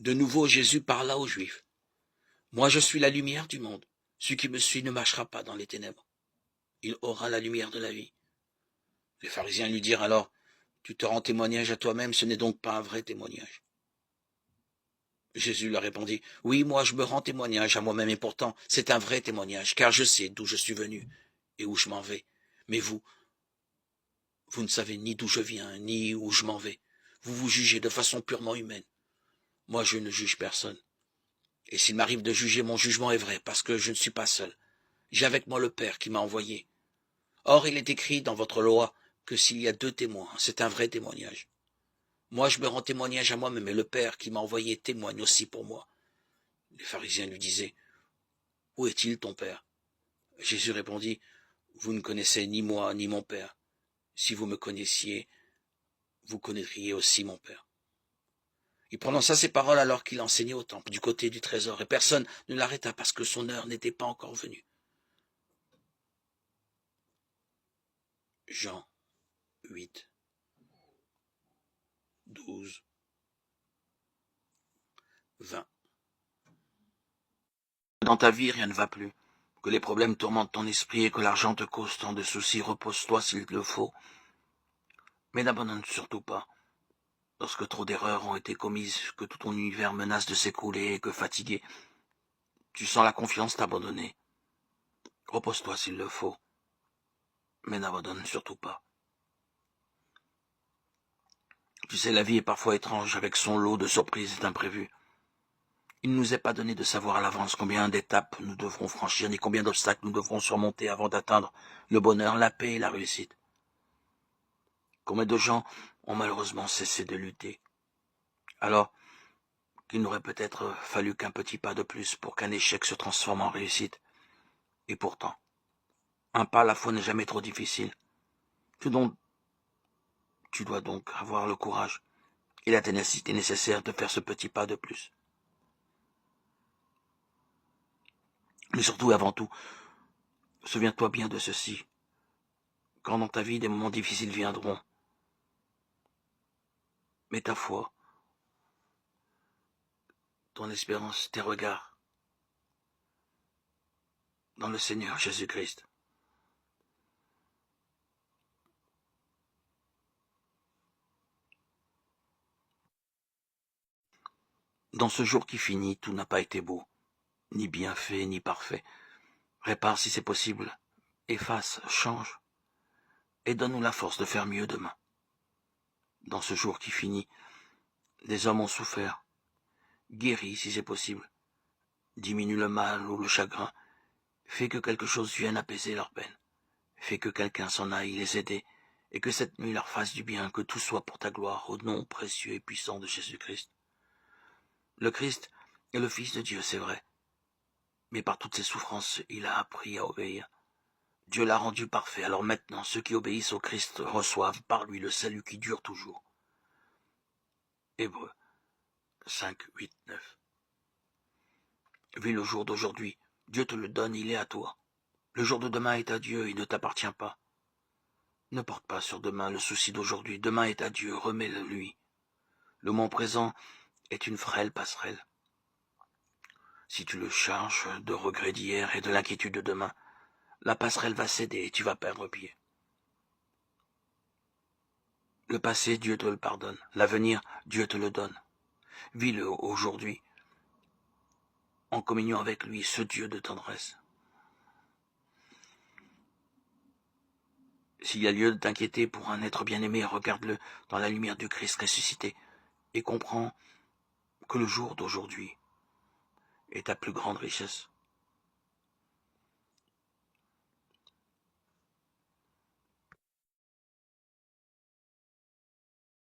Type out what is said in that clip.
De nouveau, Jésus parla aux Juifs. « Moi, je suis la lumière du monde. Celui qui me suit ne marchera pas dans les ténèbres. Il aura la lumière de la vie. » Les pharisiens lui dirent alors, « Tu te rends témoignage à toi-même, ce n'est donc pas un vrai témoignage. » Jésus leur répondit, « Oui, moi je me rends témoignage à moi-même, et pourtant c'est un vrai témoignage, car je sais d'où je suis venu et où je m'en vais. Mais vous ne savez ni d'où je viens, ni où je m'en vais. Vous vous jugez de façon purement humaine. Moi je ne juge personne. Et s'il m'arrive de juger, mon jugement est vrai, parce que je ne suis pas seul. J'ai avec moi le Père qui m'a envoyé. Or il est écrit dans votre loi que s'il y a 2 témoins, c'est un vrai témoignage. Moi je me rends témoignage à moi-même, et le Père qui m'a envoyé témoigne aussi pour moi. » Les pharisiens lui disaient, « Où est-il ton Père ?» Jésus répondit, « Vous ne connaissez ni moi ni mon Père. Si vous me connaissiez, vous connaîtriez aussi mon Père. » Il prononça ces paroles alors qu'il enseignait au temple, du côté du trésor, et personne ne l'arrêta parce que son heure n'était pas encore venue. Jean 8, 12, 20. Dans ta vie, rien ne va plus. Que les problèmes tourmentent ton esprit et que l'argent te cause tant de soucis, repose-toi s'il le faut. Mais n'abandonne surtout pas. Lorsque trop d'erreurs ont été commises, que tout ton univers menace de s'écrouler et que fatigué, tu sens la confiance t'abandonner. Repose-toi s'il le faut, mais n'abandonne surtout pas. Tu sais, la vie est parfois étrange avec son lot de surprises et d'imprévus. Il ne nous est pas donné de savoir à l'avance combien d'étapes nous devrons franchir, ni combien d'obstacles nous devrons surmonter avant d'atteindre le bonheur, la paix et la réussite. Combien de gens ont malheureusement cessé de lutter, alors qu'il n'aurait peut-être fallu qu'un petit pas de plus pour qu'un échec se transforme en réussite. Et pourtant, un pas à la fois n'est jamais trop difficile. Tu dois donc avoir le courage et la ténacité nécessaire de faire ce petit pas de plus. Mais surtout, avant tout, souviens-toi bien de ceci. Quand dans ta vie des moments difficiles viendront, mets ta foi, ton espérance, tes regards dans le Seigneur Jésus-Christ. Dans ce jour qui finit, tout n'a pas été beau, ni bien fait, ni parfait. Répare si c'est possible, efface, change, et donne-nous la force de faire mieux demain. Dans ce jour qui finit, des hommes ont souffert, guéris si c'est possible, diminue le mal ou le chagrin, fais que quelque chose vienne apaiser leur peine, fais que quelqu'un s'en aille les aider, et que cette nuit leur fasse du bien, que tout soit pour ta gloire, au nom précieux et puissant de Jésus-Christ. Le Christ est le Fils de Dieu, c'est vrai, mais par toutes ses souffrances, il a appris à obéir. Dieu l'a rendu parfait, alors maintenant, ceux qui obéissent au Christ reçoivent par lui le salut qui dure toujours. Hébreux 5, 8, 9. Vis le jour d'aujourd'hui, Dieu te le donne, il est à toi. Le jour de demain est à Dieu, il ne t'appartient pas. Ne porte pas sur demain le souci d'aujourd'hui, demain est à Dieu, remets-le lui. Le moment présent est une frêle passerelle. Si tu le charges de regrets d'hier et de l'inquiétude de demain, la passerelle va céder et tu vas perdre pied. Le passé, Dieu te le pardonne. L'avenir, Dieu te le donne. Vis-le aujourd'hui, en communion avec lui, ce Dieu de tendresse. S'il y a lieu de t'inquiéter pour un être bien-aimé, regarde-le dans la lumière du Christ ressuscité et comprends que le jour d'aujourd'hui est ta plus grande richesse.